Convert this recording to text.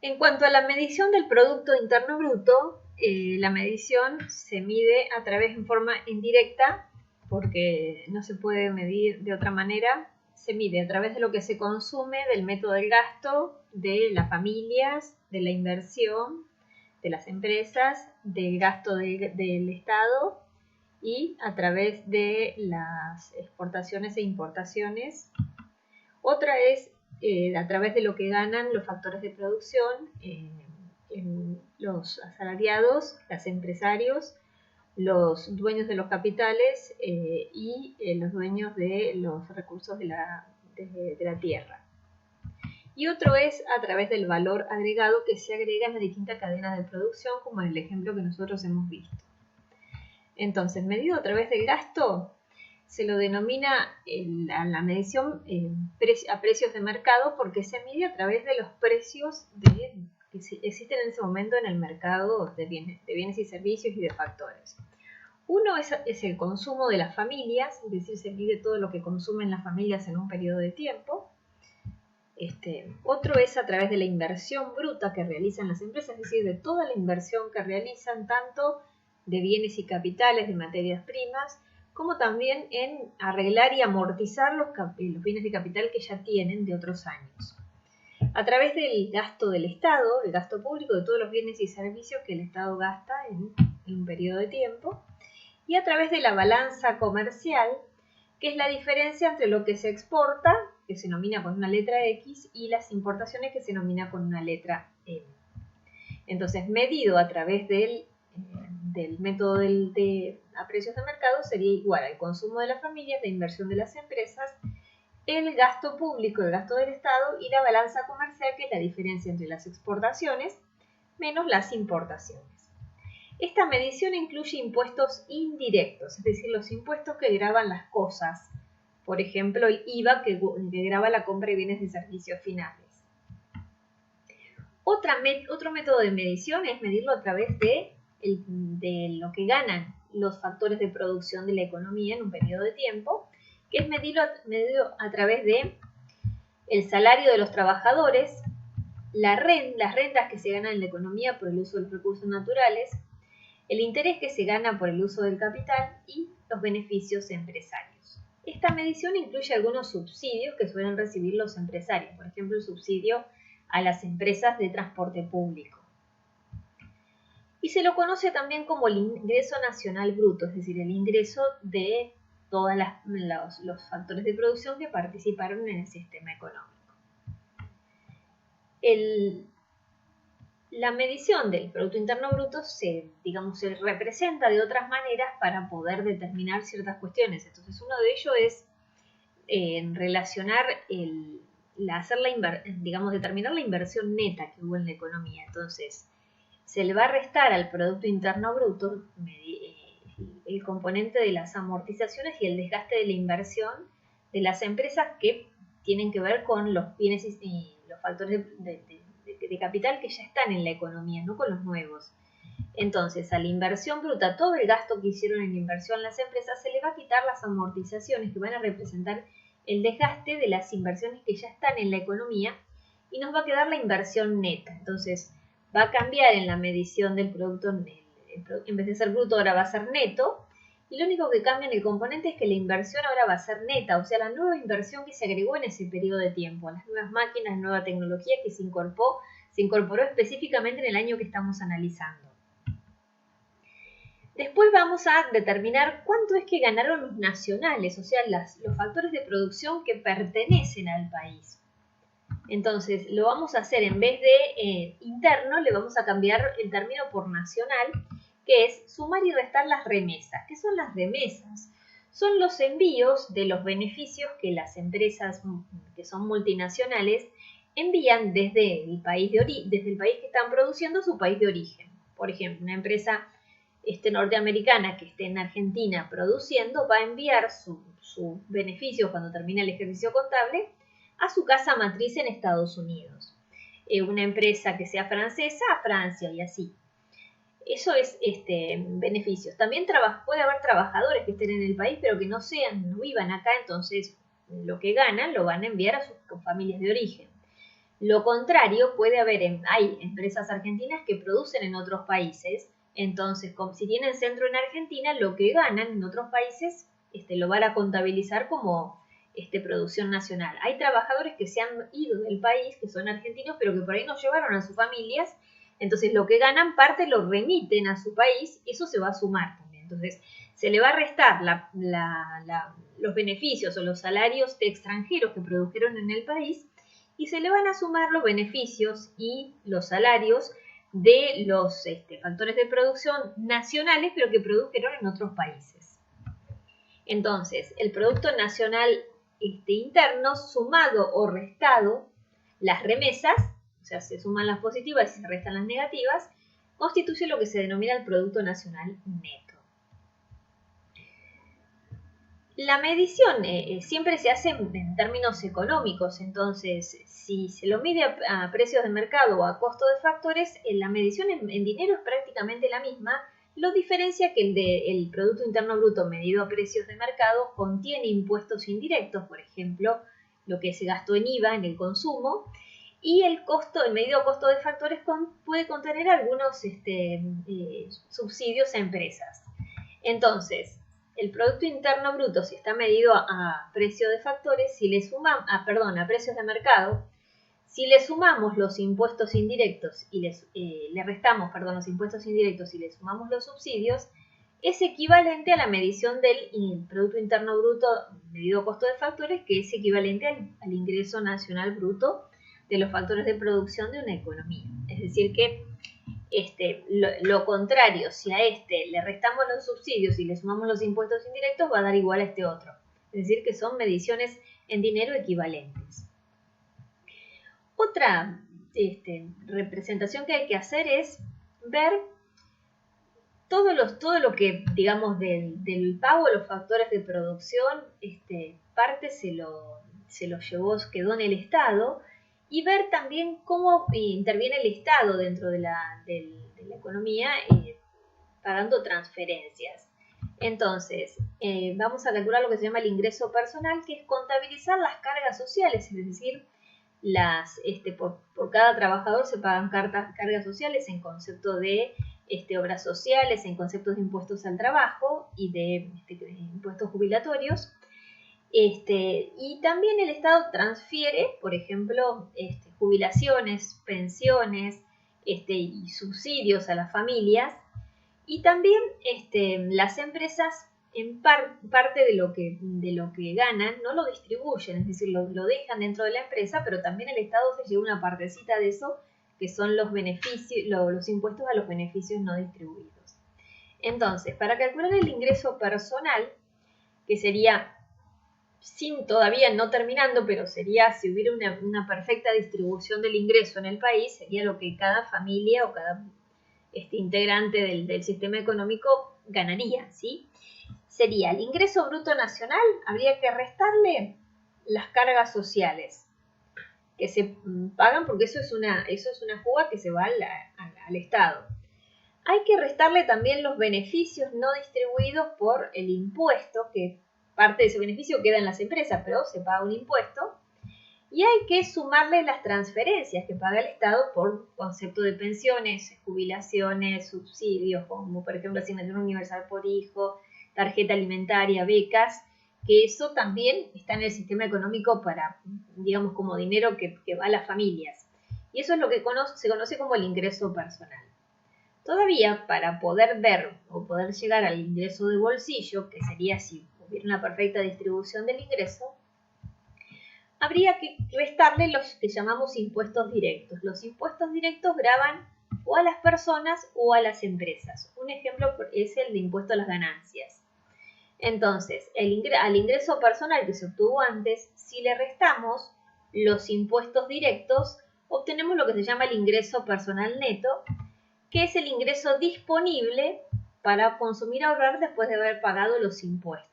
En cuanto a la medición del Producto Interno Bruto, la medición se mide a través en forma indirecta, porque no se puede medir de otra manera. Se mide a través de lo que se consume, del método del gasto, de las familias, de la inversión, de las empresas, del gasto del Estado y a través de las exportaciones e importaciones. Otra es a través de lo que ganan los factores de producción, los asalariados, los empresarios, los dueños de los capitales y los dueños de los recursos de la tierra. Y otro es a través del valor agregado que se agrega en las distintas cadenas de producción, como en el ejemplo que nosotros hemos visto. Entonces, medido a través del gasto, se lo denomina la medición a precios de mercado porque se mide a través de los precios que existen en ese momento en el mercado de bienes y servicios y de factores. Uno es el consumo de las familias, es decir, se mide todo lo que consumen las familias en un periodo de tiempo. Otro es a través de la inversión bruta que realizan las empresas, es decir, de toda la inversión que realizan, tanto de bienes y capitales, de materias primas, como también en arreglar y amortizar los bienes de capital que ya tienen de otros años. A través del gasto del Estado, el gasto público de todos los bienes y servicios que el Estado gasta en un periodo de tiempo, y a través de la balanza comercial, que es la diferencia entre lo que se exporta, que se denomina con una letra X, y las importaciones, que se denomina con una letra M. Entonces, medido a través del método a precios de mercado, sería igual al consumo de las familias, la inversión de las empresas, el gasto público, el gasto del Estado y la balanza comercial, que es la diferencia entre las exportaciones menos las importaciones. Esta medición incluye impuestos indirectos, es decir, los impuestos que gravan las cosas. Por ejemplo, el IVA que grava la compra de bienes y servicios finales. Otro método de medición es medirlo a través de lo que ganan los factores de producción de la economía en un periodo de tiempo, que es medido a través de el salario de los trabajadores, las rentas que se ganan en la economía por el uso de los recursos naturales, el interés que se gana por el uso del capital y los beneficios empresarios. Esta medición incluye algunos subsidios que suelen recibir los empresarios, por ejemplo, el subsidio a las empresas de transporte público. Y se lo conoce también como el ingreso nacional bruto, es decir, el ingreso de todos los factores de producción que participaron en el sistema económico. La medición del Producto Interno Bruto se representa de otras maneras para poder determinar ciertas cuestiones. Entonces, uno de ellos es relacionar determinar la inversión neta que hubo en la economía. Entonces, se le va a restar al Producto Interno Bruto el componente de las amortizaciones y el desgaste de la inversión de las empresas que tienen que ver con los bienes y los factores de capital que ya están en la economía, no con los nuevos. Entonces, a la inversión bruta, todo el gasto que hicieron en inversión las empresas, se le va a quitar las amortizaciones que van a representar el desgaste de las inversiones que ya están en la economía y nos va a quedar la inversión neta. Entonces, va a cambiar en la medición del producto, en vez de ser bruto ahora va a ser neto, y lo único que cambia en el componente es que la inversión ahora va a ser neta, o sea, la nueva inversión que se agregó en ese periodo de tiempo, las nuevas máquinas, la nueva tecnología que se incorporó específicamente en el año que estamos analizando. Después vamos a determinar cuánto es que ganaron los nacionales, o sea, los factores de producción que pertenecen al país. Entonces, lo vamos a hacer en vez de interno, le vamos a cambiar el término por nacional, que es sumar y restar las remesas. ¿Qué son las remesas? Son los envíos de los beneficios que las empresas que son multinacionales envían desde el país que están produciendo a su país de origen. Por ejemplo, una empresa norteamericana que esté en Argentina produciendo va a enviar sus beneficios cuando termine el ejercicio contable a su casa matriz en Estados Unidos. Una empresa que sea francesa a Francia y así. Eso es beneficios. También puede haber trabajadores que estén en el país pero que no vivan acá, entonces lo que ganan lo van a enviar a sus familias de origen. Lo contrario, puede haber, hay empresas argentinas que producen en otros países, entonces si tienen centro en Argentina, lo que ganan en otros países lo van a contabilizar como producción nacional. Hay trabajadores que se han ido del país, que son argentinos, pero que por ahí no llevaron a sus familias, entonces lo que ganan parte lo remiten a su país, eso se va a sumar también. Entonces se le va a restar los beneficios o los salarios de extranjeros que produjeron en el país y se le van a sumar los beneficios y los salarios de los factores de producción nacionales, pero que produjeron en otros países. Entonces, el Producto Nacional Interno sumado o restado las remesas, o sea, se suman las positivas y se restan las negativas, constituye lo que se denomina el Producto Nacional Neto. La medición siempre se hace en términos económicos, entonces si se lo mide a precios de mercado o a costo de factores, la medición en dinero es prácticamente la misma. Lo diferencia que el Producto Interno Bruto medido a precios de mercado contiene impuestos indirectos, por ejemplo, lo que se gastó en IVA, en el consumo, y el medido a costo de factores puede contener algunos subsidios a empresas. Entonces, el Producto Interno Bruto, si está medido a precio de factores, a precios de mercado, si le sumamos los impuestos indirectos y le restamos los impuestos indirectos y le sumamos los subsidios, es equivalente a la medición del Producto Interno Bruto medido a costo de factores, que es equivalente al ingreso nacional bruto de los factores de producción de una economía. Es decir que lo contrario, si a le restamos los subsidios y le sumamos los impuestos indirectos, va a dar igual a este otro. Es decir, que son mediciones en dinero equivalentes. Otra representación que hay que hacer es ver todo lo que, digamos, del pago a los factores de producción, parte se lo quedó en el Estado, y ver también cómo interviene el Estado dentro de la economía pagando transferencias. Entonces, vamos a calcular lo que se llama el ingreso personal, que es contabilizar las cargas sociales, es decir, por cada trabajador se pagan cargas sociales en concepto de obras sociales, en conceptos de impuestos al trabajo y de impuestos jubilatorios. Y también el Estado transfiere, por ejemplo, jubilaciones, pensiones y subsidios a las familias, y también las empresas en parte de lo que ganan no lo distribuyen, es decir, lo dejan dentro de la empresa, pero también el Estado se lleva una partecita de eso, que son los beneficios, los impuestos a los beneficios no distribuidos. Entonces, para calcular el ingreso personal, que sería todavía no terminando, pero sería, si hubiera una perfecta distribución del ingreso en el país, sería lo que cada familia o cada integrante del sistema económico ganaría, ¿sí? Sería el ingreso bruto nacional, habría que restarle las cargas sociales que se pagan, porque eso es una fuga que se va al Estado. Hay que restarle también los beneficios no distribuidos por el impuesto, que parte de ese beneficio queda en las empresas, pero se paga un impuesto. Y hay que sumarle las transferencias que paga el Estado por concepto de pensiones, jubilaciones, subsidios, como por ejemplo asignación universal por hijo, tarjeta alimentaria, becas, que eso también está en el sistema económico para, digamos, como dinero que va a las familias. Y eso es lo que se conoce como el ingreso personal. Todavía, para poder ver o poder llegar al ingreso de bolsillo, que sería si hubiera una perfecta distribución del ingreso, habría que restarle los que llamamos impuestos directos. Los impuestos directos gravan o a las personas o a las empresas. Un ejemplo es el de impuesto a las ganancias. Entonces, al ingreso personal que se obtuvo antes, si le restamos los impuestos directos, obtenemos lo que se llama el ingreso personal neto, que es el ingreso disponible para consumir o ahorrar después de haber pagado los impuestos.